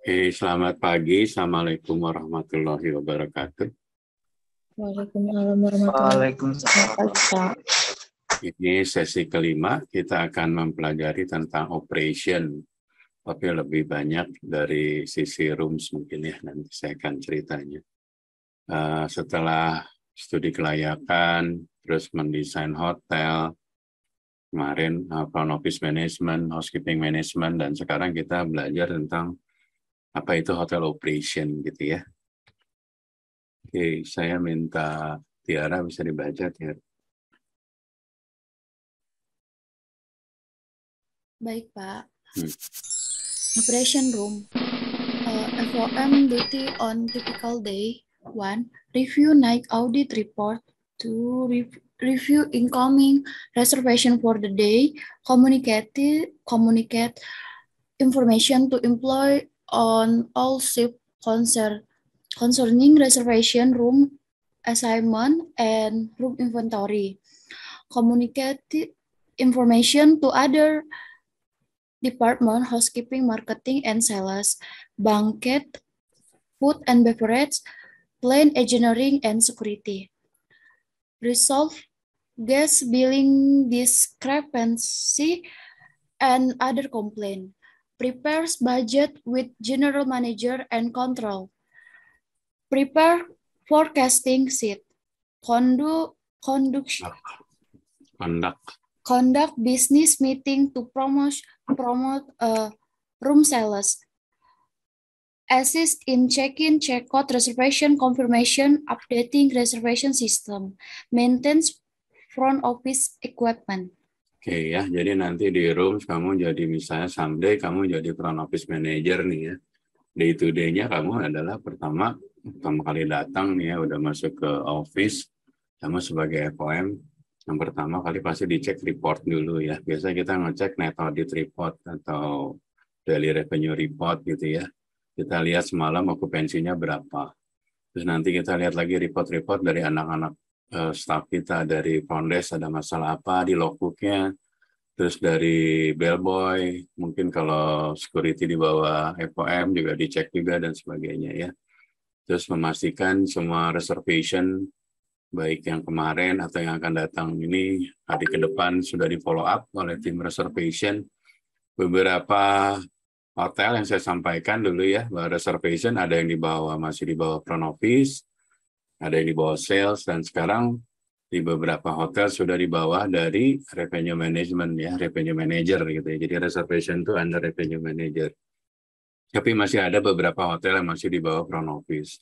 Selamat pagi. Assalamualaikum warahmatullahi wabarakatuh. Waalaikumsalam warahmatullahi wabarakatuh. Ini sesi kelima, kita akan mempelajari tentang operation, tapi lebih banyak dari sisi rooms mungkin ya, nanti saya akan ceritanya. Setelah studi kelayakan, terus mendesain hotel, kemarin front office management, housekeeping management, dan sekarang kita belajar tentang apa itu hotel operation gitu ya. Oke, saya minta Tiara bisa dibaca, Tiara. Baik, Pak. Operation Room. FOM duty on typical day. 1. Review night audit report. 2. Review incoming reservation for the day. Communicate information to employee on all shift concerning reservation, room assignment, and room inventory. Communicate information to other department, housekeeping, marketing, and sales, banquet, food and beverage, plant engineering, and security. Resolve guest billing discrepancy and other complaint. Prepares budget with general manager and control. Prepare forecasting sheet. Conduct business meeting to promote room sales. Assist in check-in, check-out, reservation confirmation, updating reservation system. Maintains front office equipment. Oke ya, jadi nanti di rooms kamu jadi misalnya someday kamu jadi front office manager nih ya. Day to day-nya kamu adalah pertama kali datang nih ya, udah masuk ke office, kamu sebagai FOM, yang pertama kali pasti dicek report dulu ya. Biasa kita ngecek net audit report atau daily revenue report gitu ya. Kita lihat semalam okupansinya berapa. Terus nanti kita lihat lagi report-report dari anak-anak staff kita, dari front desk ada masalah apa di logbooknya, terus dari bellboy, mungkin kalau security di bawah FOM juga dicek juga dan sebagainya ya. Terus memastikan semua reservation, baik yang kemarin atau yang akan datang ini hari ke depan sudah di follow up oleh tim reservation. Beberapa hotel yang saya sampaikan dulu ya, bahwa reservation ada yang masih di bawah front office, ada yang di bawah sales, dan sekarang di beberapa hotel sudah di bawah dari revenue management ya, revenue manager gitu ya. Jadi reservation itu under revenue manager. Tapi masih ada beberapa hotel yang masih di bawah front office.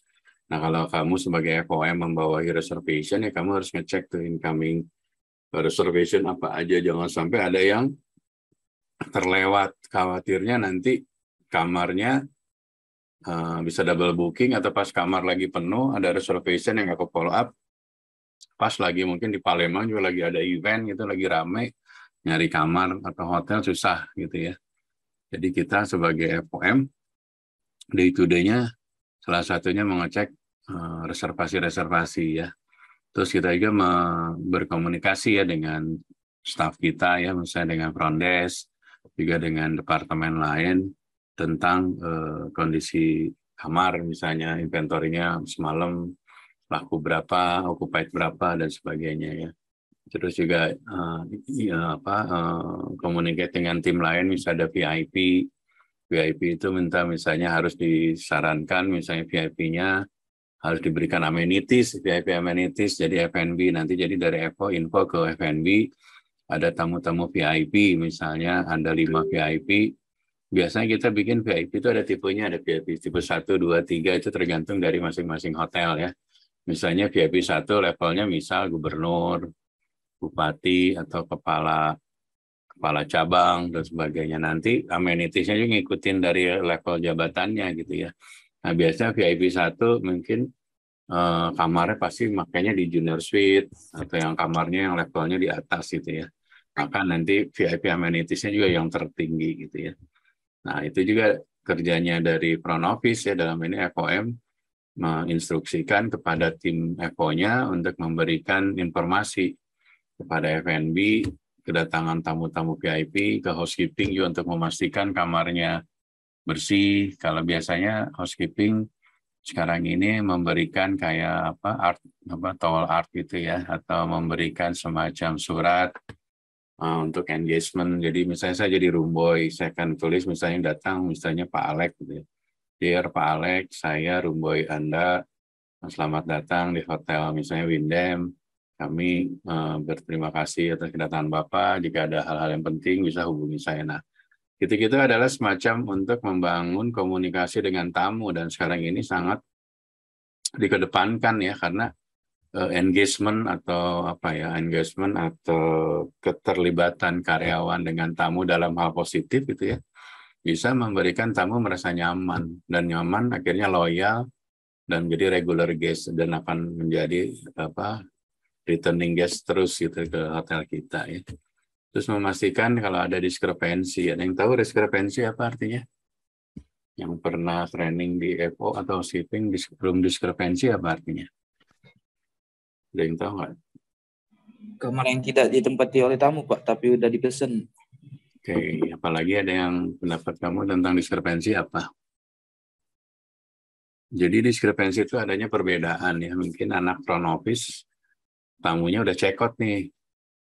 Nah, kalau kamu sebagai FOM membawahi reservation ya kamu harus ngecek tuh incoming reservation apa aja, jangan sampai ada yang terlewat. Khawatirnya nanti kamarnya bisa double booking atau pas kamar lagi penuh ada reservation yang nggak ke follow up, pas lagi mungkin di Palembang juga lagi ada event gitu, lagi rame, nyari kamar atau hotel susah gitu ya. Jadi kita sebagai FOM day to day-nya salah satunya mengecek reservasi-reservasi ya. Terus kita juga berkomunikasi ya dengan staf kita ya, misalnya dengan front desk, juga dengan departemen lain tentang kondisi kamar, misalnya inventorinya semalam laku berapa, occupied berapa, dan sebagainya ya. Terus juga communicate dengan tim lain, misalnya ada VIP itu minta misalnya harus disarankan, misalnya VIP-nya harus diberikan amenities, VIP amenities, jadi F&B, nanti jadi dari info ke F&B, ada tamu-tamu VIP, misalnya ada 5 VIP, biasanya kita bikin VIP itu ada tipenya, ada VIP tipe 1, 2, 3, itu tergantung dari masing-masing hotel ya. Misalnya VIP 1 levelnya misal gubernur, bupati, atau kepala cabang, dan sebagainya. Nanti amenitiesnya juga ngikutin dari level jabatannya gitu ya. Nah biasanya VIP 1 mungkin kamarnya pasti makanya di junior suite, atau yang kamarnya yang levelnya di atas gitu ya. Maka nanti VIP amenitiesnya juga yang tertinggi gitu ya. Nah, itu juga kerjanya dari front office ya, dalam ini FOM menginstruksikan kepada tim FO-nya untuk memberikan informasi kepada F&B, kedatangan tamu-tamu VIP, ke housekeeping juga untuk memastikan kamarnya bersih. Kalau biasanya housekeeping sekarang ini memberikan kayak art, towel art gitu ya, atau memberikan semacam surat untuk engagement. Jadi misalnya saya jadi room boy, saya akan tulis misalnya datang misalnya Pak Alex gitu ya. Dear Pak Alex, saya room boy Anda, selamat datang di hotel misalnya Windham. Kami berterima kasih atas kedatangan Bapak. Jika ada hal-hal yang penting bisa hubungi saya. Nah, gitu-gitu adalah semacam untuk membangun komunikasi dengan tamu, dan sekarang ini sangat dikedepankan ya, karena engagement atau keterlibatan karyawan dengan tamu dalam hal positif gitu ya, bisa memberikan tamu merasa nyaman, dan nyaman akhirnya loyal dan menjadi regular guest dan akan menjadi returning guest terus gitu ke hotel kita ya. Terus memastikan kalau ada diskrepensi. Ada yang tahu diskrepensi apa artinya? Yang pernah training di FO atau shipping, room diskrepensi apa artinya? Ada yang tahu nggak? Kamar yang tidak ditempati oleh tamu, Pak, tapi udah dipesan. Oke, apalagi ada yang pendapat kamu tentang diskrepensi apa? Jadi diskrepensi itu adanya perbedaan ya. Mungkin anak front office tamunya udah check out nih.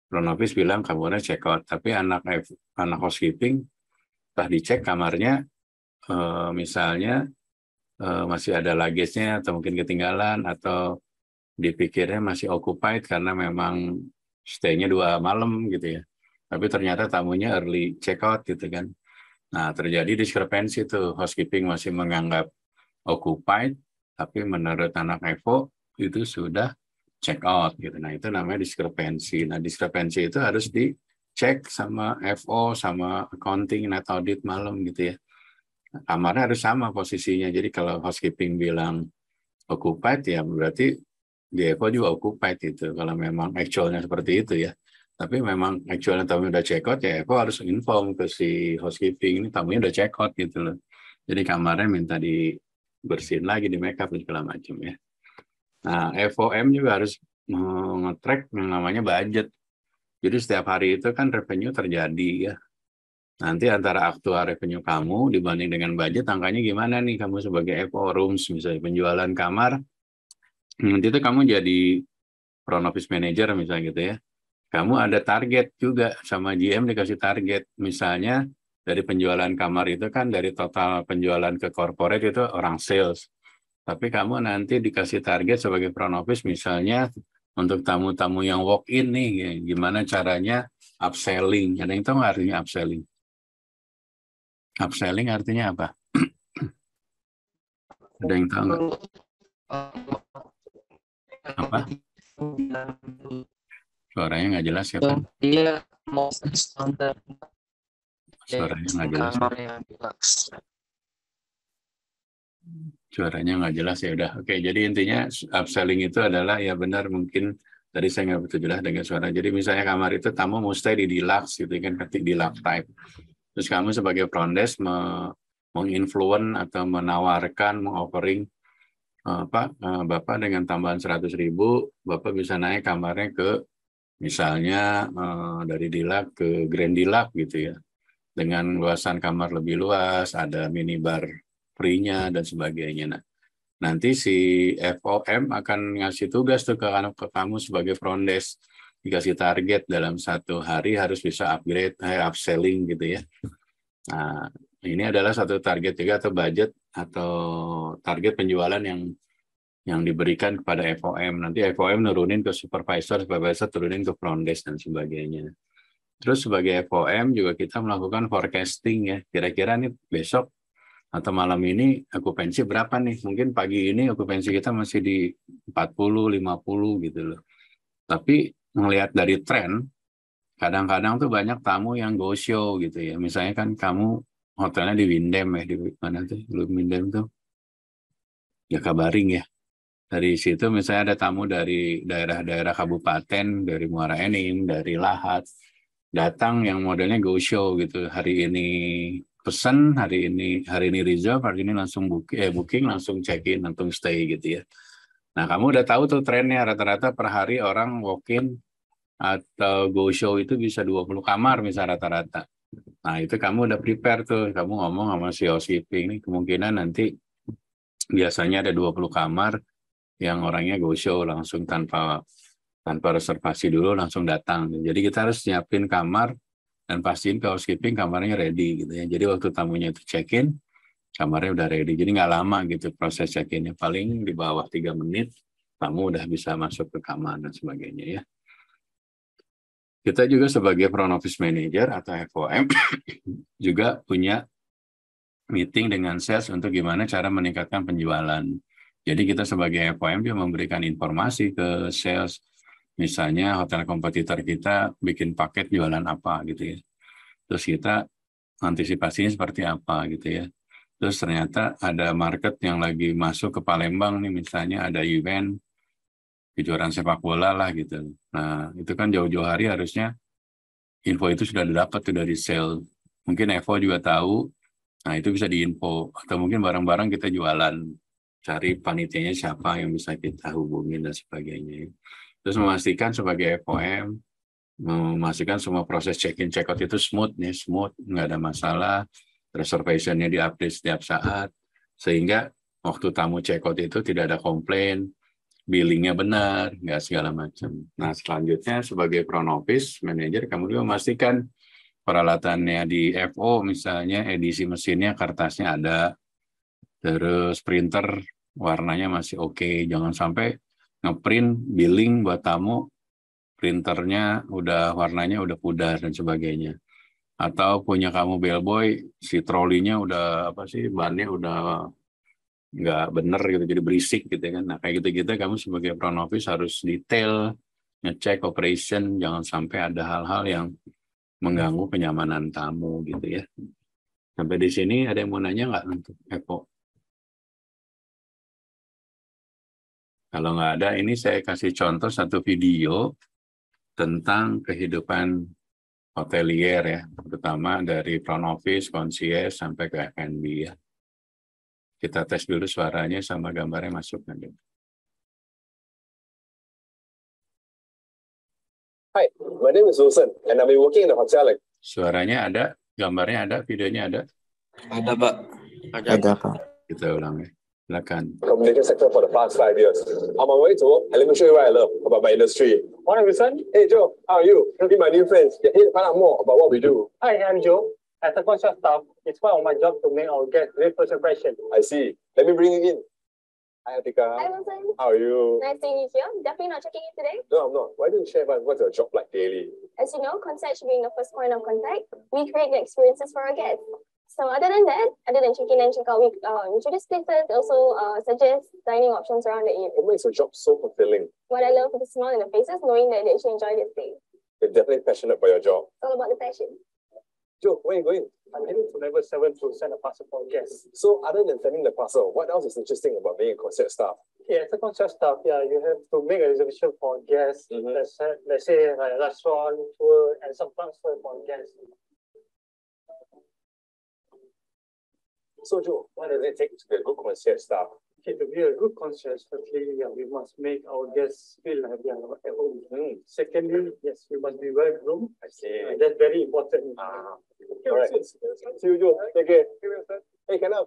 Front office bilang kamarnya check out, tapi anak housekeeping setelah dicek kamarnya misalnya masih ada luggage-nya atau mungkin ketinggalan, atau dipikirnya masih occupied karena memang stay-nya 2 malam gitu ya. Tapi ternyata tamunya early check out gitu kan. Nah, terjadi diskrepensi tuh. Housekeeping masih menganggap occupied, tapi menurut anak EVO itu sudah check out gitu. Nah, itu namanya diskrepensi. Nah, diskrepensi itu harus dicek sama FO, sama accounting atau audit malam gitu ya. Kamarnya harus sama posisinya. Jadi kalau housekeeping bilang occupied ya berarti di EVO juga occupied itu. Kalau memang actualnya seperti itu ya. Tapi memang actualnya tamunya udah check out ya EVO harus inform ke si housekeeping, ini tamunya udah check out gitu loh. Jadi kamarnya minta dibersihin lagi, di make up dan segala macam ya. Nah, FOM juga harus nge-track yang namanya budget. Jadi setiap hari itu kan revenue terjadi ya. Nanti antara aktual revenue kamu dibanding dengan budget, angkanya gimana nih kamu sebagai FO rooms, misalnya penjualan kamar, nanti itu kamu jadi front office manager misalnya gitu ya. Kamu ada target juga, sama GM dikasih target. Misalnya dari penjualan kamar itu kan dari total penjualan ke corporate itu orang sales. Tapi kamu nanti dikasih target sebagai front office misalnya untuk tamu-tamu yang walk-in nih, ya, gimana caranya upselling. Ada yang tahu nggak artinya upselling? Upselling artinya apa? Ada yang tahu nggak? Apa? Suaranya nggak jelas ya, Pak? Dia mau standar. Suaranya nggak jelas. Suaranya nggak jelas ya udah. Oke, jadi intinya upselling itu adalah ya benar, mungkin tadi saya nggak betul jelas dengan suara. Jadi misalnya kamar itu tamu mau stay di deluxe gitu kan, ketik deluxe type. Terus kamu sebagai front desk menginfluence atau menawarkan, mengoffering Bapak dengan tambahan 100.000, Bapak bisa naik kamarnya ke misalnya dari deluxe ke grand deluxe gitu ya. Dengan luasan kamar lebih luas, ada minibar free-nya dan sebagainya. Nah, nanti si FOM akan ngasih tugas tuh ke kamu sebagai front desk, dikasih target dalam 1 hari harus bisa upgrade, upselling gitu ya. Nah, ini adalah satu target juga atau budget atau target penjualan yang diberikan kepada FOM. Nanti FOM nurunin ke supervisor turunin ke front desk dan sebagainya. Terus sebagai FOM juga kita melakukan forecasting ya. Kira-kira nih besok atau malam ini okupansi berapa nih? Mungkin pagi ini okupansi kita masih di 40, 50 gitu loh. Tapi melihat dari tren, kadang-kadang tuh banyak tamu yang go show gitu ya. Misalnya kan kamu hotelnya di Windham ya, di mana tuh? Windham tuh? Jakabaring ya. Dari situ misalnya ada tamu dari daerah-daerah kabupaten, dari Muara Enim, dari Lahat, datang yang modelnya go show gitu. Hari ini pesan, hari ini reserve, hari ini langsung booking, langsung check-in, langsung stay gitu ya. Nah, kamu udah tahu tuh trennya, rata-rata per hari orang walk-in atau go show itu bisa 20 kamar misalnya rata-rata. Nah, itu kamu udah prepare tuh. Kamu ngomong sama si housekeeping ini kemungkinan nanti biasanya ada 20 kamar yang orangnya go show langsung tanpa reservasi dulu langsung datang. Jadi kita harus nyiapin kamar dan pastiin ke housekeeping kamarnya ready gitu ya. Jadi waktu tamunya itu check-in, kamarnya udah ready. Jadi nggak lama gitu proses check-innya. Paling di bawah 3 menit, tamu udah bisa masuk ke kamar dan sebagainya ya. Kita juga sebagai front office manager atau FOM juga punya meeting dengan sales untuk gimana cara meningkatkan penjualan. Jadi kita sebagai FOM juga memberikan informasi ke sales, misalnya hotel kompetitor kita bikin paket jualan apa gitu ya. Terus kita antisipasinya seperti apa gitu ya. Terus ternyata ada market yang lagi masuk ke Palembang nih, misalnya ada event kejuaraan sepak bola lah gitu. Nah itu kan jauh-jauh hari harusnya info itu sudah didapat tuh dari sales. Mungkin Evo juga tahu. Nah, itu bisa diinfo. Atau mungkin barang-barang kita jualan. Cari panitianya siapa yang bisa kita hubungin dan sebagainya. Terus memastikan sebagai FOM, memastikan semua proses check-in, check-out itu smooth, nggak ada masalah. Reservation-nya diupdate setiap saat. Sehingga waktu tamu check-out itu tidak ada komplain, billingnya benar, nggak segala macam. Nah, selanjutnya sebagai front office manager, kamu juga memastikan peralatannya di FO, misalnya edisi mesinnya, kertasnya ada, terus printer warnanya masih oke. Jangan sampai ngeprint billing buat tamu, printernya udah warnanya udah pudar dan sebagainya. Atau punya kamu bellboy, si trolinya udah apa sih, bannya udah nggak bener gitu, jadi berisik gitu kan. Nah kayak gitu-gitu kamu sebagai front office harus detail, ngecek operation, jangan sampai ada hal-hal yang mengganggu kenyamanan tamu gitu ya. Sampai di sini ada yang mau nanya nggak untuk Epo? Kalau nggak ada, ini saya kasih contoh satu video tentang kehidupan hotelier ya, terutama dari front office, concierge, sampai ke F&B ya. Kita tes dulu suaranya sama gambarnya masuk nanti. Hi, my name is Wilson, and I've been working in the hotel. Suaranya ada, gambarnya ada, videonya ada. Ada, Pak. Ada, Pak. Kita ulang ya. Silakan. Communication sector for the past 5 years. On my way to work, and let me show you what I love about my industry. Morning, Wilson. Hey, Joe. How are you? Meet my new friends. Get here to find out more about what we do. Hi, I'm Joe. As a concierge staff, it's one of my job to make our guests great first impression. I see. Let me bring you in. Hi, Atika. Hi, Wilson. How are you? Nice seeing you here. Definitely not checking in today. No, I'm not. Why don't you share about what's your job like daily? As you know, concierge being the first point of contact, we create the experiences for our guests. So other than that, other than check-in and check-out, we introduce places, also suggest dining options around the area. What makes your job so fulfilling? What I love is the smile in the faces, knowing that they actually enjoy their stay. You're definitely passionate about your job. It's all about the passion. Joe, where are you going? I'm heading to level 7 to send a parcel for guests. So, other than sending the parcel, what else is interesting about being a concierge staff? Yeah, as a concierge staff, you have to make a reservation for guests. Let's say like a restaurant, tour, and some transfer for guests. So, Joe, what does it take to be a good concierge staff? Okay, to be a good concierge, firstly, we must make our guests feel like they are at home. Secondly, yes, we must be well groomed. I see. That's very important. All right. See you, Joe. Take care. Hey, Kenneth.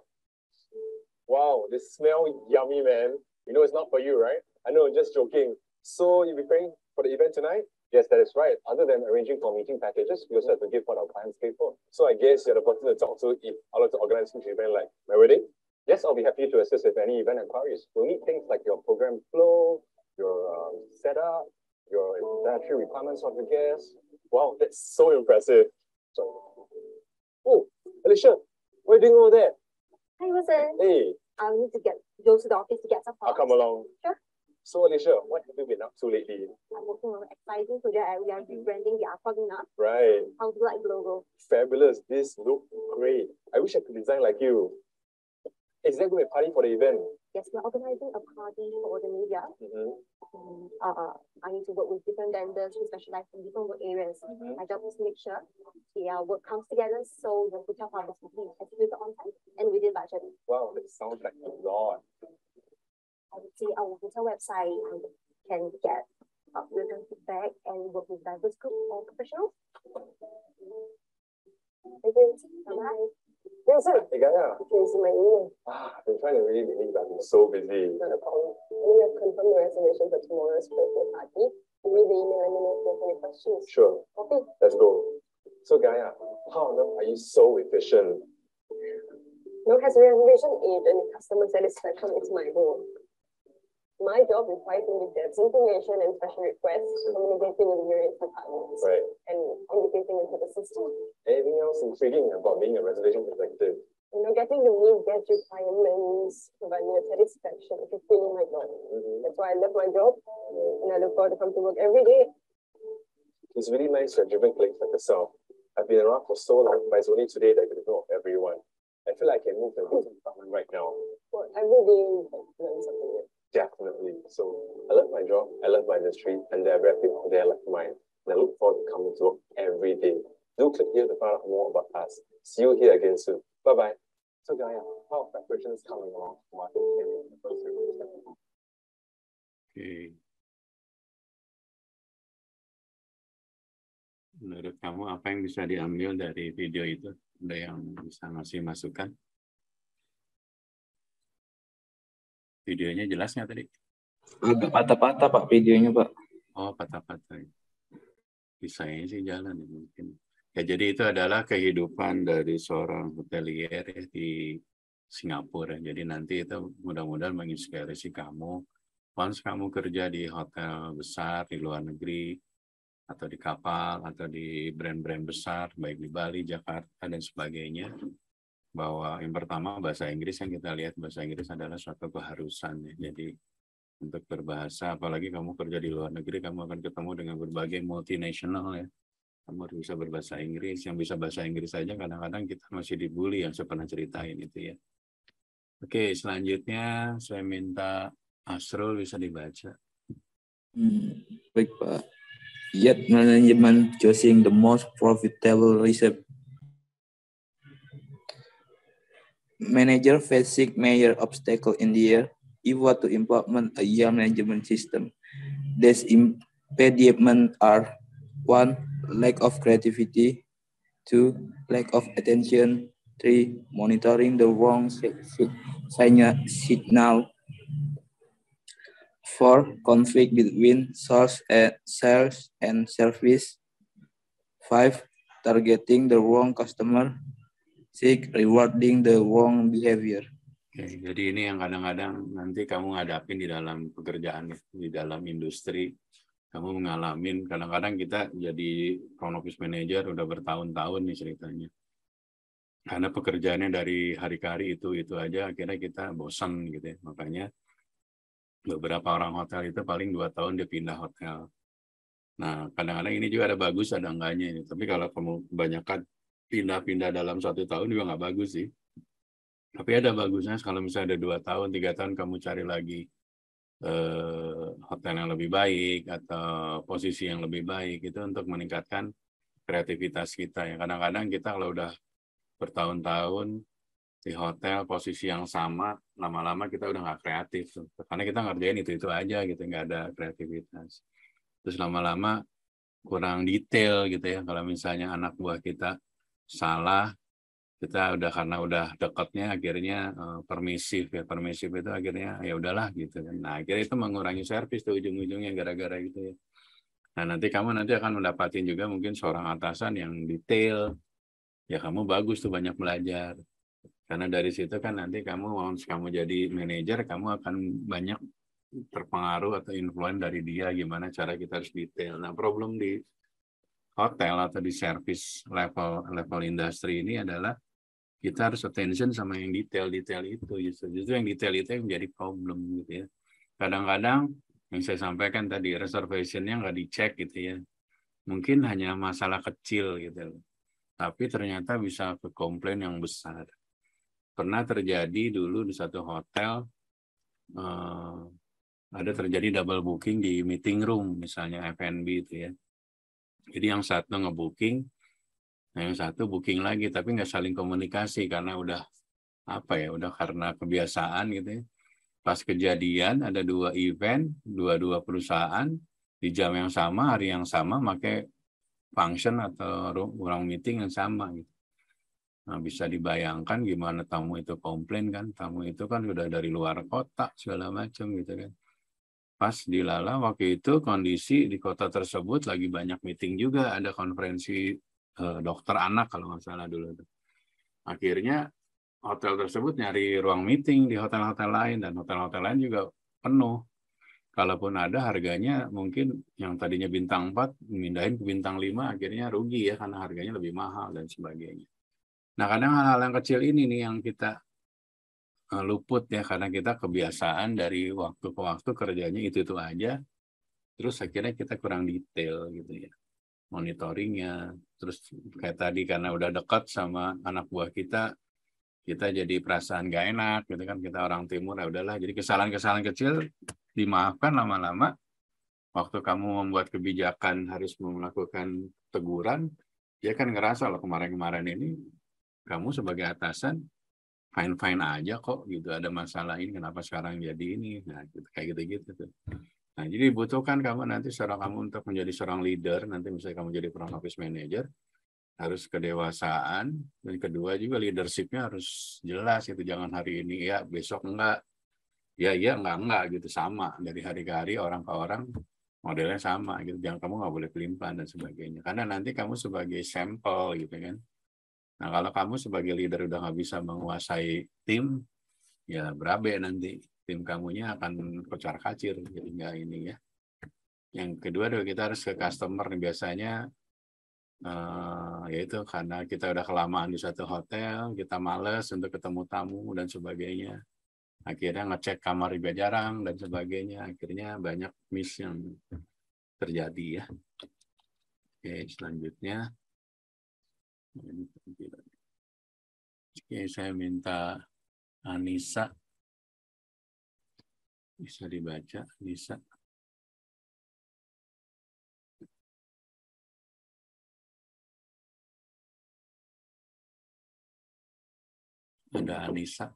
Wow, this smell yummy, man. You know it's not for you, right? I know, just joking. So you're preparing for the event tonight? Yes, that is right. Other than arranging for meeting packages, we also have to give what our clients pay for. So I guess you're the person to talk to if I like to organize an event like my wedding. Yes, I'll be happy to assist with any event inquiries. We'll need things like your program flow, your setup, your dietary requirements of the guests. Wow, that's so impressive. Oh, Alicia, what are you doing over there? Hi, Wilson. Hey, I need to go to the office to get some I'll come along. Sure. So, Alicia, what have you been up to lately? I'm working on an exciting project. We are rebranding the Aquagina. Right. How do you like the logo? Fabulous. This look great. I wish I could design like you. Is there going to be a party for the event? Yes, we're organizing a party for the media. I need to work with different vendors who specialize in different work areas. My job is to make sure our work comes together so the hotel party is executed on time and within budget. Wow, that sounds like a lot. I would say our hotel website can get real-time feedback and work with diverse group of professionals. Thank you. Bye-bye. Vincent, Hey, Gaya. can you see my email? I've been trying to really believe I've been so busy. Not a problem. We have confirmed the reservation for tomorrow's birthday party. Read the email and let me know if you have any questions. Sure, Okay. let's go. So, Gaya, how on earth are you so efficient? Now, as a reservation agent, customer satisfaction is my goal. My job requires me with depth information and special requests, communicating with various departments, Right. and indicating into the system. Anything else intriguing about being a reservation executive? You know, getting the meet get requirements, providing a satisfaction, fulfilling my job. That's why I love my job, and I look forward to come to work every day. It's really nice to have driven colleagues like yourself. I've been around for so long, but it's only today that I get to know of everyone. I feel like I can move to a different department right now. Well, every day I learn something new. Definitely. So I love my job, I love my industry, and there are very people out there like mine. And I look forward to coming to work every day. Do click here to find out more about us. See you here again soon. Bye-bye. So Gaya, how are preparations coming along? Oke. Menurut kamu apa yang bisa diambil dari video itu? Ada yang bisa ngasih masukan? Videonya jelas nggak tadi? Agak patah-patah Pak videonya Pak. Oh, patah-patah. Bisanya sih jalan ya mungkin. Ya, jadi itu adalah kehidupan dari seorang hotelier ya, di Singapura. Jadi nanti itu mudah-mudahan menginspirasi kamu. Once kamu kerja di hotel besar di luar negeri, atau di kapal, atau di brand-brand besar, baik di Bali, Jakarta, dan sebagainya, bahwa yang pertama bahasa Inggris yang kita lihat, bahasa Inggris adalah suatu keharusan. Ya. Jadi untuk berbahasa, apalagi kamu kerja di luar negeri, kamu akan ketemu dengan berbagai multinational ya. Kamu harus bisa berbahasa Inggris, yang bisa bahasa Inggris saja kadang-kadang kita masih dibully yang saya pernah ceritain itu ya. Oke, selanjutnya saya minta Asrul bisa dibaca. Baik Pak. Yet management choosing the most profitable recipe. Manager facing major obstacle in the year, even to implement a year management system. These impediments are 1. Lack of creativity. 2. Lack of attention. 3. Monitoring the wrong signal. 4. Conflict between sales and service. 5. Targeting the wrong customer. 6. Rewarding the wrong behavior. Oke, jadi ini yang kadang-kadang nanti kamu ngadapin di dalam pekerjaan, di dalam industri. Kamu ngalamin, kadang-kadang kita jadi front office manager udah bertahun-tahun nih ceritanya. Karena pekerjaannya dari hari ke hari itu aja, akhirnya kita bosan gitu ya. Makanya beberapa orang hotel itu paling 2 tahun dia pindah hotel. Nah, kadang-kadang ini juga ada bagus, ada enggaknya ini. Tapi kalau kamu kebanyakan pindah-pindah dalam 1 tahun juga nggak bagus sih. Tapi ada bagusnya kalau misalnya ada 2 tahun, 3 tahun kamu cari lagi hotel yang lebih baik atau posisi yang lebih baik, itu untuk meningkatkan kreativitas kita. Ya, kadang-kadang kita kalau udah bertahun-tahun di hotel posisi yang sama, lama-lama kita udah nggak kreatif tuh. Karena kita ngerjain itu aja gitu, nggak ada kreativitas. Terus lama-lama kurang detail gitu ya. Kalau misalnya anak buah kita salah, kita karena udah dekatnya akhirnya permisif ya. Permisif itu akhirnya ya udahlah gitu kan. Nah, akhirnya itu mengurangi servis tuh ujung-ujungnya gara-gara gitu ya. Nah, nanti kamu akan mendapatin juga mungkin seorang atasan yang detail. Ya kamu bagus tuh banyak belajar. Karena dari situ kan nanti once kamu jadi manajer, kamu akan banyak terpengaruh atau influence dari dia gimana cara kita harus detail. Nah, problem di hotel atau di service level industri ini adalah kita harus attention sama yang detail-detail itu. Justru yang detail itu yang menjadi problem gitu ya. Kadang-kadang yang saya sampaikan tadi, reservation-nya nggak dicek gitu ya. Mungkin hanya masalah kecil gitu. Tapi ternyata bisa ke komplain yang besar. Pernah terjadi dulu di satu hotel, ada terjadi double booking di meeting room, misalnya F&B itu ya. Jadi yang satu nge-booking, nah yang satu booking lagi, tapi nggak saling komunikasi karena udah karena kebiasaan gitu ya. Pas kejadian ada 2 event, dua perusahaan di jam yang sama, hari yang sama, pakai function atau ruang meeting yang sama gitu. Nah, bisa dibayangkan gimana tamu itu komplain kan, tamu itu kan udah dari luar kota segala macam gitu kan. Pas di Lala waktu itu kondisi di kota tersebut lagi banyak meeting juga, ada konferensi dokter anak kalau nggak salah dulu. Akhirnya hotel tersebut nyari ruang meeting di hotel-hotel lain, dan hotel-hotel lain juga penuh. Kalaupun ada, harganya mungkin yang tadinya bintang 4 mindahin ke bintang 5, akhirnya rugi ya karena harganya lebih mahal dan sebagainya. Nah, kadang hal-hal yang kecil ini nih yang kita luput ya, karena kita kebiasaan dari waktu ke waktu kerjanya itu aja, terus akhirnya kita kurang detail gitu ya monitoringnya. Terus kayak tadi karena udah dekat sama anak buah kita jadi perasaan gak enak gitu kan, kita orang timur, ya udahlah, jadi kesalahan-kesalahan kecil dimaafkan, lama-lama waktu kamu membuat kebijakan harus melakukan teguran, dia kan ngerasa loh kemarin-kemarin ini kamu sebagai atasan fine-fine aja kok gitu, ada masalah ini kenapa sekarang jadi ini, nah gitu, kayak gitu-gitu tuh. Nah, jadi butuhkan kamu nanti seorang kamu untuk menjadi seorang leader, nanti misalnya kamu jadi front office manager, harus kedewasaan, dan kedua juga leadership-nya harus jelas itu, jangan hari ini ya besok enggak, ya iya enggak gitu, sama dari hari ke hari, orang ke orang modelnya sama gitu, jangan, kamu nggak boleh pelimpan dan sebagainya, karena nanti kamu sebagai sampel gitu kan. Nah, kalau kamu sebagai leader udah nggak bisa menguasai tim, ya berabe nanti tim kamunya akan kocar-kacir, jadi nggak ini ya. Yang kedua adalah kita harus ke customer nih, biasanya yaitu karena kita udah kelamaan di satu hotel, kita males untuk ketemu tamu dan sebagainya. Akhirnya ngecek kamar juga jarang dan sebagainya. Akhirnya banyak miss yang terjadi ya. Oke, selanjutnya. Oke, saya minta Anissa. Bisa dibaca, Anissa. Ada Anissa.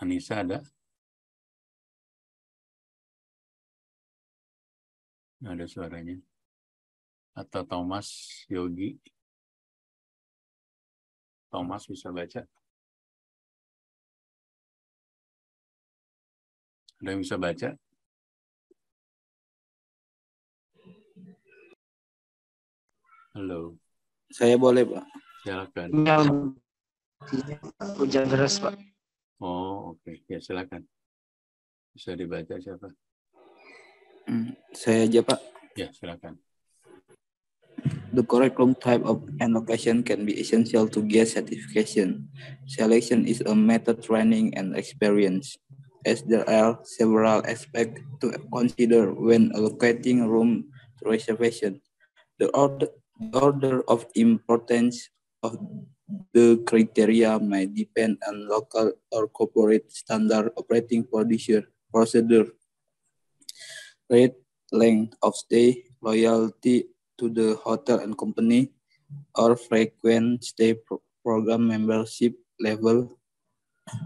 Anissa ada? Ada suaranya. Atau Thomas Yogi. Thomas bisa baca? Ada yang bisa baca? Halo. Saya boleh, Pak. Silakan. Hujan deras, Pak. Oh, oke. Ya, silakan. Bisa dibaca siapa? Saya aja, Pak. Ya, silakan. The curriculum type of and location can be essential to get certification. Selection is a method, training, and experience, as there are several aspects to consider when allocating room reservation. The order of importance of the criteria may depend on local or corporate standard operating procedure, rate, length of stay, loyalty to the hotel and company, or frequent stay program membership level,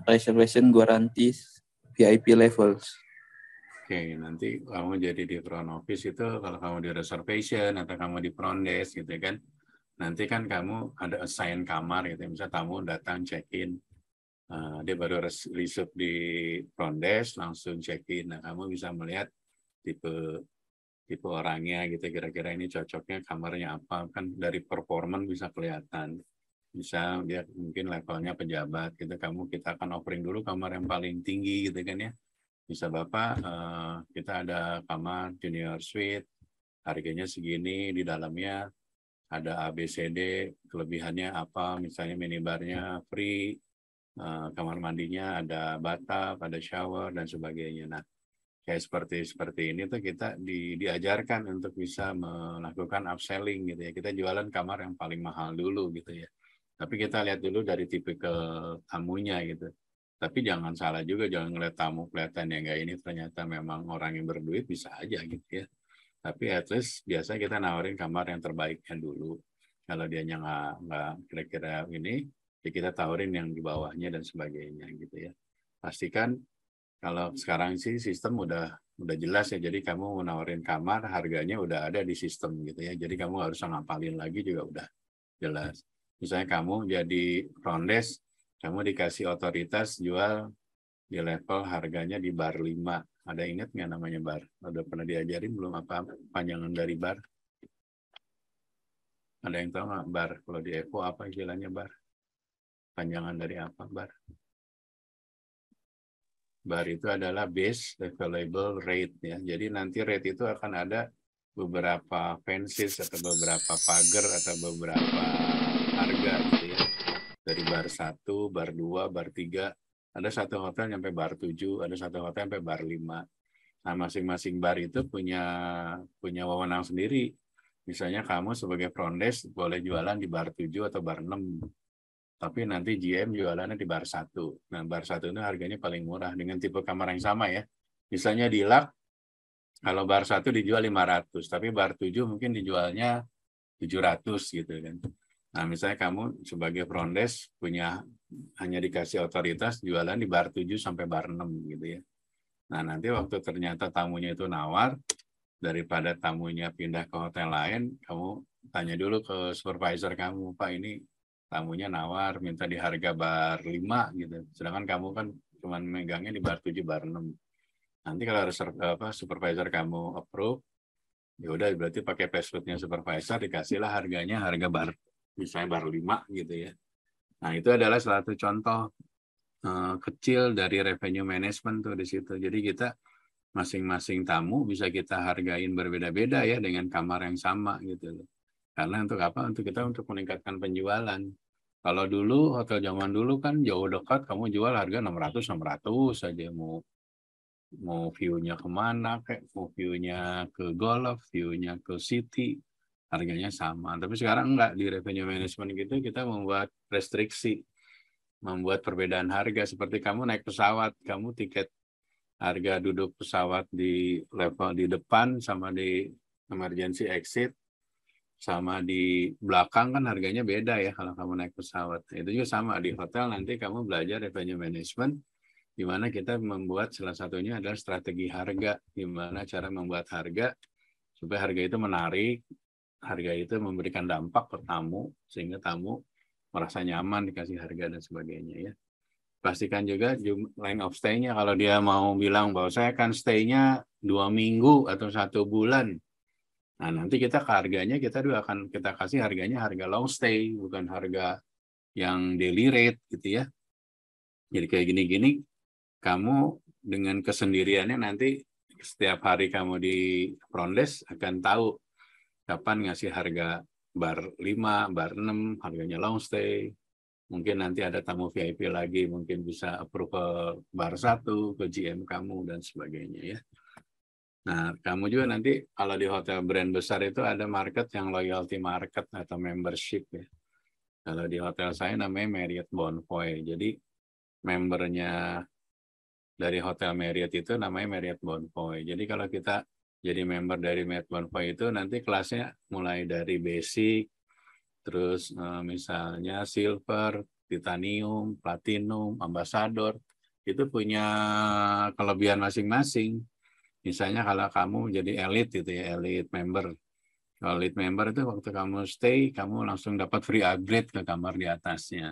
reservation guarantees, VIP levels. Oke, nanti kamu jadi di front office itu, kalau kamu di reservation atau kamu di front desk gitu kan, nanti kan kamu ada assign kamar gitu, misalnya tamu datang check-in, dia baru reserve di front desk, langsung check-in. Nah, kamu bisa melihat tipe orangnya gitu, kira-kira ini cocoknya kamarnya apa, kan dari performan bisa kelihatan. Bisa dia mungkin levelnya pejabat gitu, kita akan offering dulu kamar yang paling tinggi gitu kan ya. Bisa Bapak, kita ada kamar junior suite, harganya segini, di dalamnya ada ABCD, kelebihannya apa, misalnya minibarnya free, kamar mandinya ada bathtub, ada shower, dan sebagainya. Nah, kayak seperti ini tuh kita diajarkan untuk bisa melakukan upselling gitu ya. Kita jualan kamar yang paling mahal dulu gitu ya. Tapi kita lihat dulu dari tipe ke tamunya gitu. Tapi jangan salah juga, jangan ngeliat tamu kelihatan yang nggak ini, ternyata memang orang yang berduit, bisa aja gitu ya. Tapi at least biasa kita nawarin kamar yang terbaiknya dulu. Kalau dia nggak kira-kira ini, ya kita tawarin yang di bawahnya dan sebagainya gitu ya. Pastikan Kalau sekarang sih sistem udah jelas ya, jadi kamu menawarin kamar, harganya udah ada di sistem gitu ya. Jadi kamu harus ngapalin lagi juga udah jelas. Misalnya kamu jadi front desk, kamu dikasih otoritas jual di level harganya di bar 5. Ada ingat nggak namanya bar? Udah pernah diajarin belum apa panjangan dari bar? Ada yang tahu nggak bar? Kalau di Evo apa istilahnya bar? Panjangan dari apa bar? Bar itu adalah base available rate ya. Jadi nanti rate itu akan ada beberapa fancies atau beberapa pagar atau beberapa harga gitu ya. Dari bar 1, bar 2, bar 3. Ada satu hotel sampai bar 7, ada satu hotel sampai bar 5. Nah, masing-masing bar itu punya wewenang sendiri. Misalnya kamu sebagai front desk boleh jualan di bar 7 atau bar 6. Tapi nanti GM jualannya di bar 1. Nah, bar 1 itu harganya paling murah dengan tipe kamar yang sama ya. Misalnya di LAK, kalau bar 1 dijual 500, tapi bar 7 mungkin dijualnya 700 gitu kan. Nah, misalnya kamu sebagai front desk punya hanya dikasih otoritas jualan di bar 7 sampai bar 6 gitu ya. Nah, nanti waktu ternyata tamunya itu nawar, daripada tamunya pindah ke hotel lain, kamu tanya dulu ke supervisor kamu, Pak ini tamunya nawar, minta di harga bar 5 gitu. Sedangkan kamu kan cuma megangnya di bar 7, bar 6. Nanti kalau supervisor kamu approve, ya udah berarti pakai passwordnya supervisor, dikasihlah harganya harga bar, misalnya bar 5 gitu ya. Nah, itu adalah salah satu contoh kecil dari revenue management tuh di situ. Jadi kita masing-masing tamu bisa kita hargain berbeda-beda ya dengan kamar yang sama gitu. Karena untuk apa? Untuk kita untuk meningkatkan penjualan. Kalau dulu hotel zaman dulu kan jauh dekat kamu jual harga 600 saja, mau view-nya kemana kayak mau view-nya ke golf, view-nya ke city, harganya sama. Tapi sekarang enggak, di revenue management gitu kita membuat restriksi, membuat perbedaan harga. Seperti kamu naik pesawat, kamu tiket harga duduk pesawat di level di depan sama di emergency exit sama di belakang kan harganya beda ya kalau kamu naik pesawat. Itu juga sama di hotel, nanti kamu belajar revenue management, di mana kita membuat salah satunya adalah strategi harga, gimana cara membuat harga supaya harga itu menarik, harga itu memberikan dampak ke tamu sehingga tamu merasa nyaman dikasih harga dan sebagainya ya. Pastikan juga length of stay-nya. Kalau dia mau bilang bahwa saya akan stay-nya 2 minggu atau 1 bulan. Nah, nanti kita ke harganya, kita juga akan kita kasih harganya harga long stay, bukan harga yang daily rate gitu ya. Jadi kayak gini-gini, kamu dengan kesendiriannya nanti setiap hari kamu di front desk akan tahu kapan ngasih harga bar 5, bar 6, harganya long stay. Mungkin nanti ada tamu VIP lagi, mungkin bisa approve ke bar 1, ke GM kamu, dan sebagainya ya. Nah, kamu juga nanti kalau di hotel brand besar itu ada market yang loyalty market atau membership ya. Kalau di hotel saya namanya Marriott Bonvoy. Jadi membernya dari hotel Marriott itu namanya Marriott Bonvoy. Jadi kalau kita jadi member dari Marriott Bonvoy itu nanti kelasnya mulai dari basic, terus misalnya silver, titanium, platinum, ambassador, itu punya kelebihan masing-masing. Misalnya kalau kamu jadi elite gitu ya, elite member. Kalau elite member itu waktu kamu stay, kamu langsung dapat free upgrade ke kamar di atasnya.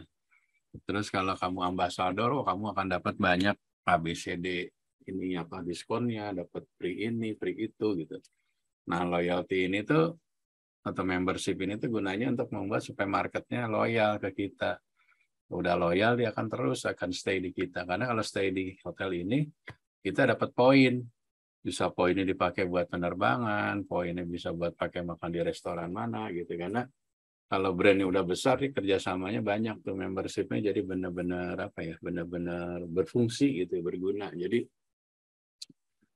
Terus kalau kamu ambassador, kamu akan dapat banyak ABCD ini apa diskonnya, dapat free ini, free itu gitu. Nah, loyalty ini tuh atau membership ini tuh gunanya untuk membuat supaya marketnya loyal ke kita. Udah loyal, dia akan stay di kita. Karena kalau stay di hotel ini, kita dapat poin. Bisa poinnya dipakai buat penerbangan, poinnya bisa buat pakai makan di restoran mana gitu. Karena kalau brandnya udah besar, kerjasamanya banyak tuh membershipnya, jadi benar-benar apa ya, benar-benar berfungsi gitu, berguna. Jadi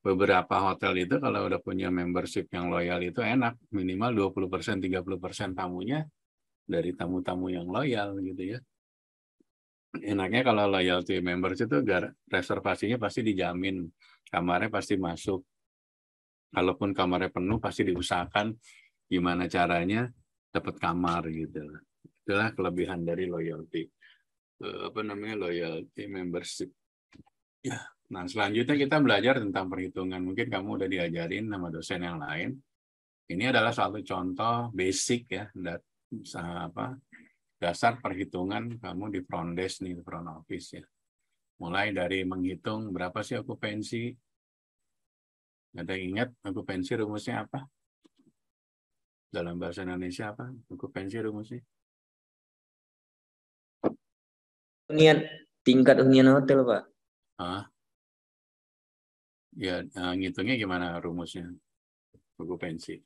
beberapa hotel itu kalau udah punya membership yang loyal itu enak, minimal 20%, 30% tamunya dari tamu-tamu yang loyal gitu ya. Enaknya kalau loyalty members itu reservasinya pasti dijamin, kamarnya pasti masuk. Kalaupun kamarnya penuh pasti diusahakan gimana caranya dapat kamar gitu. Itulah kelebihan dari loyalty. Loyalty membership. Ya, nah selanjutnya kita belajar tentang perhitungan. Mungkin kamu udah diajarin sama dosen yang lain. Ini adalah suatu contoh basic ya, dasar perhitungan kamu di front desk nih, di front office ya. Mulai dari menghitung berapa sih okupansi. Ada yang ingat okupansi rumusnya apa? Dalam bahasa Indonesia apa? Okupansi rumusnya? Tingkat hunian hotel, Pak. Ya, ngitungnya gimana rumusnya? Okupansi.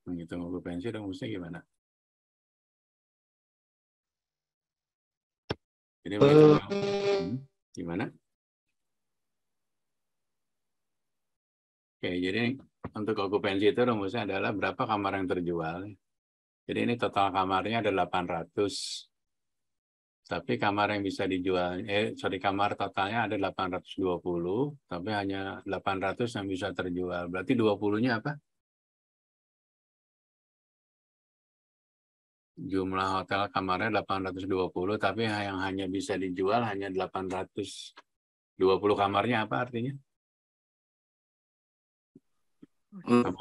Menghitung okupansi rumusnya gimana? Jadi gimana? Oke, jadi untuk okupansi itu rumusnya adalah berapa kamar yang terjual. Jadi ini total kamarnya ada 800. Tapi kamar yang bisa dijual, kamar totalnya ada 820, tapi hanya 800 yang bisa terjual. Berarti 20-nya apa? Jumlah hotel kamarnya 820, tapi yang hanya bisa dijual hanya 820 kamarnya apa artinya? Out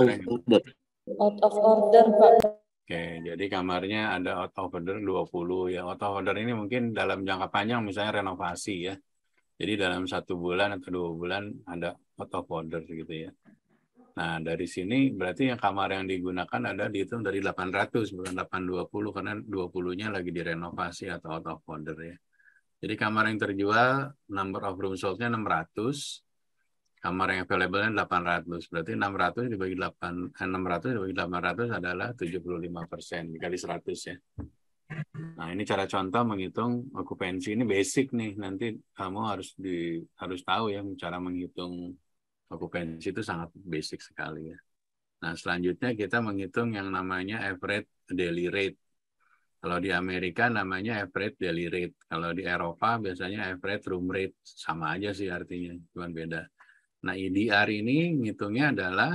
of order, Pak. Oke, jadi kamarnya ada out of order 20 ya. Out of order ini mungkin dalam jangka panjang misalnya renovasi ya. Jadi dalam 1 bulan atau 2 bulan ada out of order gitu ya. Nah, dari sini berarti yang kamar yang digunakan ada dihitung dari 800 bukan 820 karena 20-nya lagi direnovasi atau out of order ya. Jadi kamar yang terjual number of room sold-nya 600. Kamar yang available-nya 800. Berarti 600 dibagi 800 adalah 75% dikali 100 ya. Nah, ini cara contoh menghitung okupansi. Ini basic nih. Nanti kamu harus tahu ya cara menghitung okupansi itu sangat basic sekali ya. Nah, selanjutnya kita menghitung yang namanya average daily rate. Kalau di Amerika namanya average daily rate. Kalau di Eropa biasanya average room rate. Sama aja sih artinya, cuma beda. Nah, EDR ini ngitungnya adalah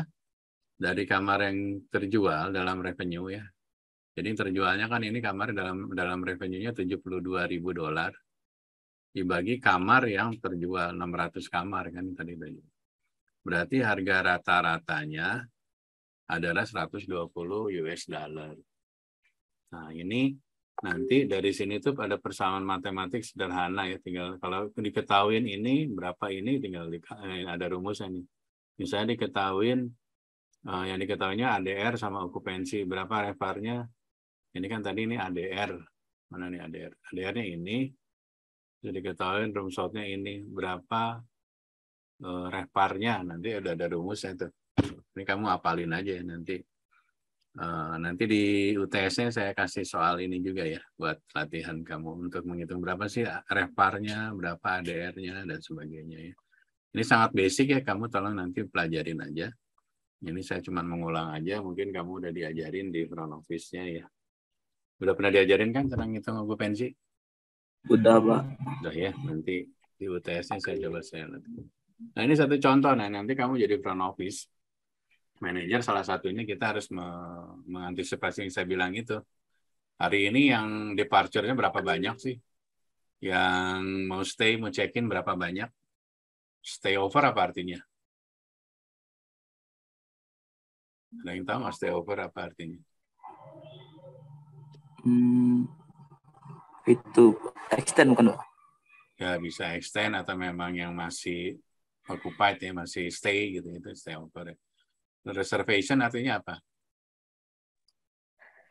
dari kamar yang terjual dalam revenue ya. Jadi terjualnya kan ini kamar dalam revenue-nya $72.000 dibagi kamar yang terjual 600 kamar kan tadi. Berarti harga rata-ratanya adalah 120 US dollar. Nah, ini nanti dari sini tuh ada persamaan matematik sederhana ya, tinggal kalau diketahuin ini berapa ini tinggal ada rumusnya nih. Misalnya yang diketahuinya ADR sama okupansi, berapa reparnya? Ini kan tadi ini ADR. Mana nih ADR? ADR-nya ini sudah diketahui room sold-nya ini berapa reparnya, nanti ada rumusnya tuh. Ini kamu hafalin aja ya nanti. Nanti di UTS-nya saya kasih soal ini juga ya buat latihan kamu untuk menghitung berapa sih reparnya, berapa ADR-nya dan sebagainya ya. Ini sangat basic ya, kamu tolong nanti pelajarin aja. Ini saya cuma mengulang aja, mungkin kamu udah diajarin di front office-nya ya. Udah pernah diajarin kan tentang ngitung okupansi? Udah, Pak. Udah ya, nanti di UTS-nya saya coba share. Nah, ini satu contoh. Nah, nanti kamu jadi front office manager, salah satunya kita harus mengantisipasi yang saya bilang itu. Hari ini yang departure-nya berapa banyak sih? Yang mau stay, mau check-in berapa banyak? Stay over apa artinya? Ada yang tahu nggak stay over apa artinya? Itu extend bukan, Pak? Ya bisa extend atau memang yang masih occupied ya, masih stay gitu, itu stay over ya. Reservation artinya apa?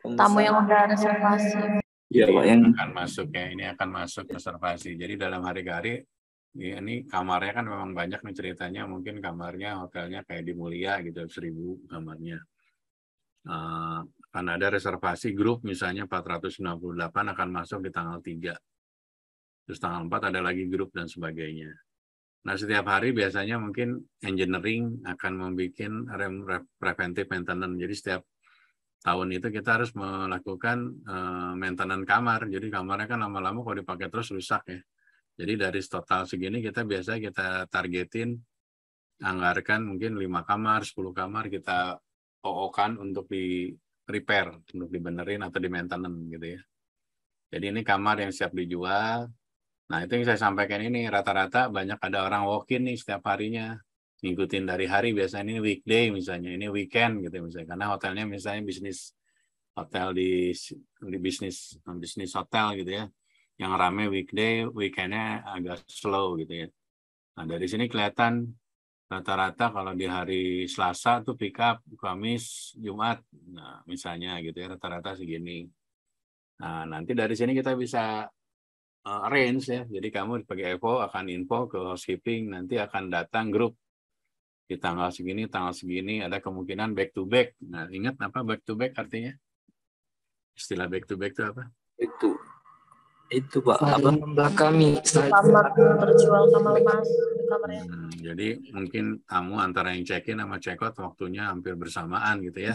Tamu yang udah reservasi. Iya, Pak, yang akan masuk ya, ini akan masuk reservasi. Jadi dalam hari-hari ya, ini kamarnya kan memang banyak nih ceritanya, mungkin kamarnya hotelnya kayak di Mulia gitu, 1000 kamarnya. Akan ada reservasi grup misalnya 498 akan masuk di tanggal 3. Terus tanggal 4 ada lagi grup dan sebagainya. Nah, setiap hari biasanya mungkin engineering akan membuat preventive maintenance. Jadi setiap tahun itu kita harus melakukan maintenance kamar. Jadi kamarnya kan lama-lama kalau dipakai terus rusak ya. Jadi dari total segini kita targetin, anggarkan mungkin 5 kamar, 10 kamar kita OO-kan untuk di repair, untuk dibenerin atau di maintenance gitu ya. Jadi ini kamar yang siap dijual. Nah, itu yang saya sampaikan ini, rata-rata banyak ada orang walk-in nih setiap harinya. Ngikutin dari hari, biasanya ini weekday misalnya, ini weekend gitu misalnya. Karena hotelnya misalnya bisnis hotel di bisnis hotel gitu ya. Yang rame weekday, weekendnya agak slow gitu ya. Nah, dari sini kelihatan rata-rata kalau di hari Selasa tuh pick up, Kamis, Jumat. Nah, misalnya gitu ya, rata-rata segini. Nah, nanti dari sini kita bisa arrange ya. Jadi kamu sebagai Evo akan info ke housekeeping, nanti akan datang grup di tanggal segini, ada kemungkinan back to back. Nah, ingat apa back to back artinya? Istilah back to back itu apa? Itu Pak, apa membelakangi Kamar terjual kamar mas kamarnya. Jadi mungkin kamu antara yang check-in sama check-out waktunya hampir bersamaan gitu ya.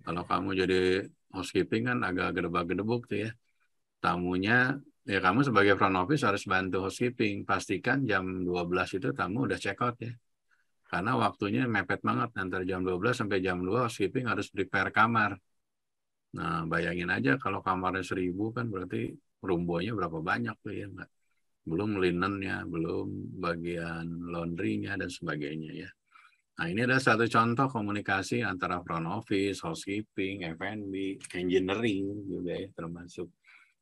Kalau kamu jadi housekeeping kan agak gedebak-gedebuk tuh ya. Tamunya, ya kamu sebagai front office harus bantu housekeeping. Pastikan jam 12 itu tamu udah check-out ya. Karena waktunya mepet banget. Antara jam 12 sampai jam 2 housekeeping harus prepare kamar. Nah, bayangin aja kalau kamarnya 1000 kan berarti rumbonya berapa banyak tuh ya. Belum linennya, belum bagian laundry-nya dan sebagainya ya. Nah, ini adalah satu contoh komunikasi antara front office, housekeeping, F&B, engineering juga ya, termasuk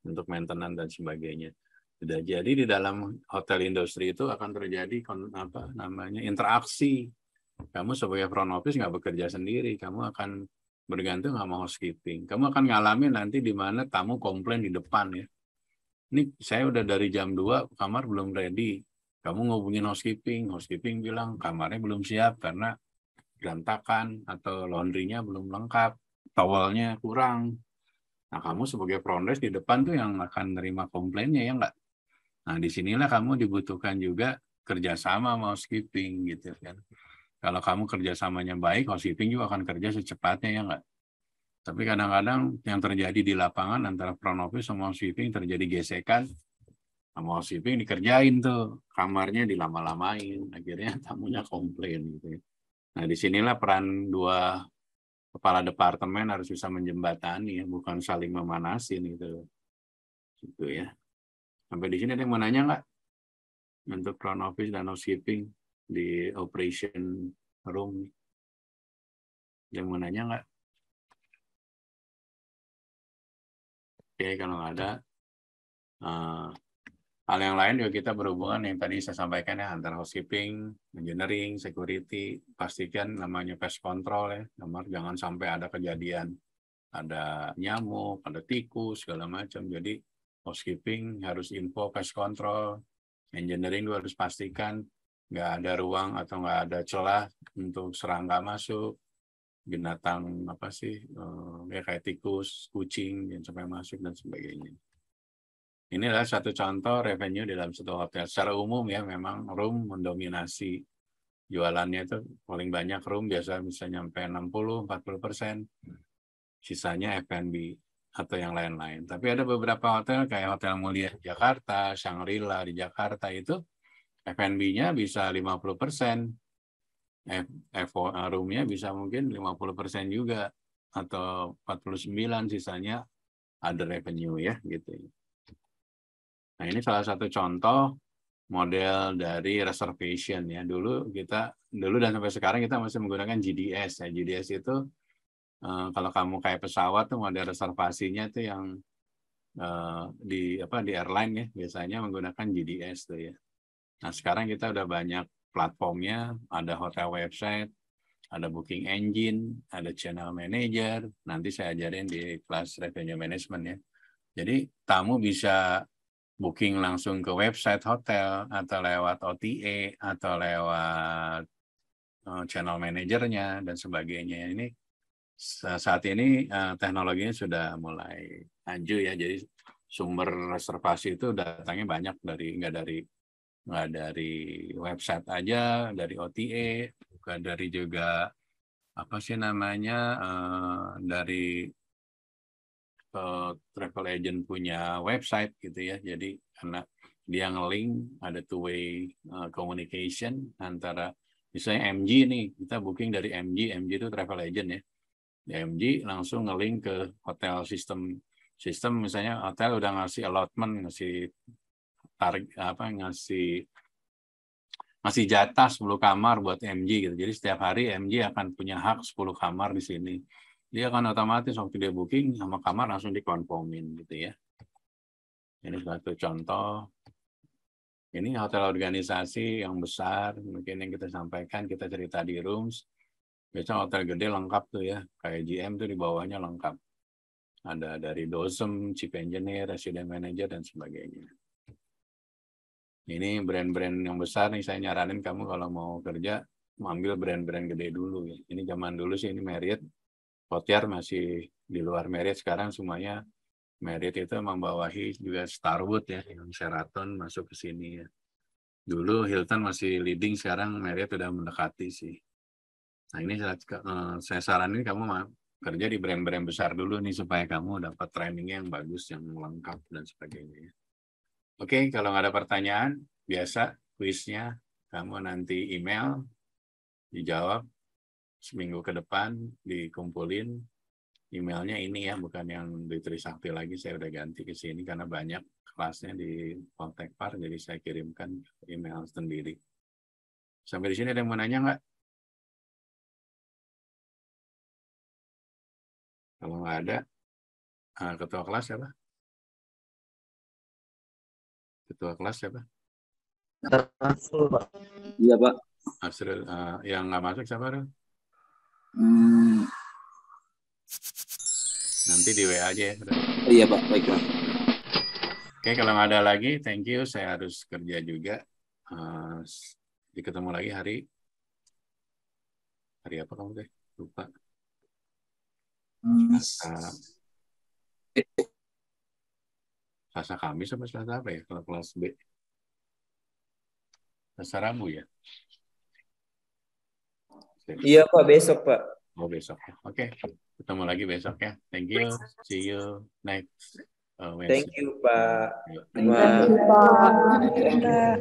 untuk maintenance dan sebagainya. Sudah jadi di dalam hotel industri itu akan terjadi interaksi. Kamu sebagai front office nggak bekerja sendiri, kamu akan bergantung sama housekeeping. Kamu akan ngalamin nanti di mana tamu komplain di depan ya. Ini saya udah dari jam 2, kamar belum ready. Kamu ngubungin housekeeping bilang kamarnya belum siap karena berantakan atau laundry-nya belum lengkap, towelnya kurang. Nah, kamu sebagai front desk di depan tuh yang akan nerima komplainnya ya enggak? Nah, disinilah kamu dibutuhkan juga kerjasama sama housekeeping gitu kan. Kalau kamu kerjasamanya baik, housekeeping juga akan kerja secepatnya ya enggak? Tapi kadang-kadang yang terjadi di lapangan antara front office sama housekeeping terjadi gesekan, sama housekeeping dikerjain tuh, kamarnya dilama-lamain, akhirnya tamunya komplain gitu ya. Nah, disinilah peran dua kepala departemen harus bisa menjembatani ya, bukan saling memanasin gitu. Gitu ya. Sampai di sini ada yang mau nanya nggak? Untuk front office dan housekeeping di operation room. Yang mau nanya nggak? Oke, kalau nggak ada, hal yang lain juga kita berhubungan yang tadi saya sampaikan ya, antara housekeeping, engineering, security, pastikan namanya pest control ya, nomor jangan sampai ada kejadian, ada nyamuk, ada tikus, segala macam. Jadi housekeeping harus info pest control, engineering juga harus pastikan nggak ada ruang atau nggak ada celah untuk serangga masuk, binatang apa sih ya kayak tikus, kucing yang sampai masuk dan sebagainya. Ini adalah satu contoh revenue dalam satu hotel. Secara umum ya memang room mendominasi jualannya itu paling banyak room biasa bisa nyampe 60-40%. Sisanya F&B atau yang lain-lain. Tapi ada beberapa hotel kayak Hotel Mulia di Jakarta, Shangri-La di Jakarta itu F&B-nya bisa 50%. Room-nya bisa mungkin 50% juga atau 49 sisanya ada revenue ya gitu. Nah, ini salah satu contoh model dari reservation ya. Dulu dan sampai sekarang kita masih menggunakan GDS ya. GDS itu kalau kamu kayak pesawat tuh model reservasinya tuh yang di airline ya biasanya menggunakan GDS tuh ya. Nah, sekarang kita udah banyak platformnya, ada hotel website, ada booking engine, ada channel manager. Nanti saya ajarin di kelas revenue management ya. Jadi tamu bisa booking langsung ke website hotel atau lewat OTA atau lewat channel manajernya dan sebagainya. Ini saat ini teknologinya sudah mulai maju ya. Jadi sumber reservasi itu datangnya banyak nggak dari website aja, dari OTA, bukan dari juga dari travel agent punya website gitu ya. Jadi karena dia nge-link ada two-way communication antara misalnya MG nih, kita booking dari MG itu travel agent ya. Di MG langsung nge-link ke hotel sistem misalnya hotel udah ngasih allotment, ngasih ngasih jatah 10 kamar buat MG gitu. Jadi setiap hari MG akan punya hak 10 kamar di sini. Dia akan otomatis waktu dia booking sama kamar langsung dikonfirmin gitu ya. Ini satu contoh. Ini hotel organisasi yang besar, mungkin yang kita sampaikan, kita cerita di rooms. Biasanya hotel gede lengkap tuh ya, kayak GM tuh di bawahnya lengkap. Ada dari DOSM, Chief Engineer, Resident Manager, dan sebagainya. Ini brand-brand yang besar nih, saya nyaranin kamu kalau mau kerja, ambil brand-brand gede dulu. Ya. Ini zaman dulu sih, ini Marriott. Courtyard masih di luar Marriott, sekarang semuanya Marriott itu membawahi juga Starwood ya, yang Sheraton masuk ke sini ya. Dulu Hilton masih leading, sekarang Marriott udah mendekati sih. Nah ini saya saranin kamu kerja di brand-brand besar dulu nih, supaya kamu dapat trainingnya yang bagus, yang lengkap, dan sebagainya. Oke, kalau nggak ada pertanyaan, biasa kuisnya kamu nanti email, dijawab, seminggu ke depan dikumpulin. Emailnya ini ya, bukan yang di Trisakti lagi, saya udah ganti ke sini karena banyak kelasnya di Contact Par, jadi saya kirimkan email sendiri. Sampai di sini ada yang mau nanya nggak? Kalau nggak ada, ketua kelas siapa? Ketua kelas siapa? Iya, Pak. Asrul, yang nggak masuk siapa? Nanti di WA aja ya. Iya, Pak. Baiklah. Oke, kalau nggak ada lagi, thank you. Saya harus kerja juga. Ketemu lagi hari apa kamu deh? Lupa. Selasa Kamis apa Selasa apa ya? Kalau kelas B. Selasa Rabu ya? Iya, Pak. Besok, Pak. Oh, besok. Oke. Ketemu lagi besok ya. Thank you. See you next Wednesday. Thank you, Pak. Thank you, Pak.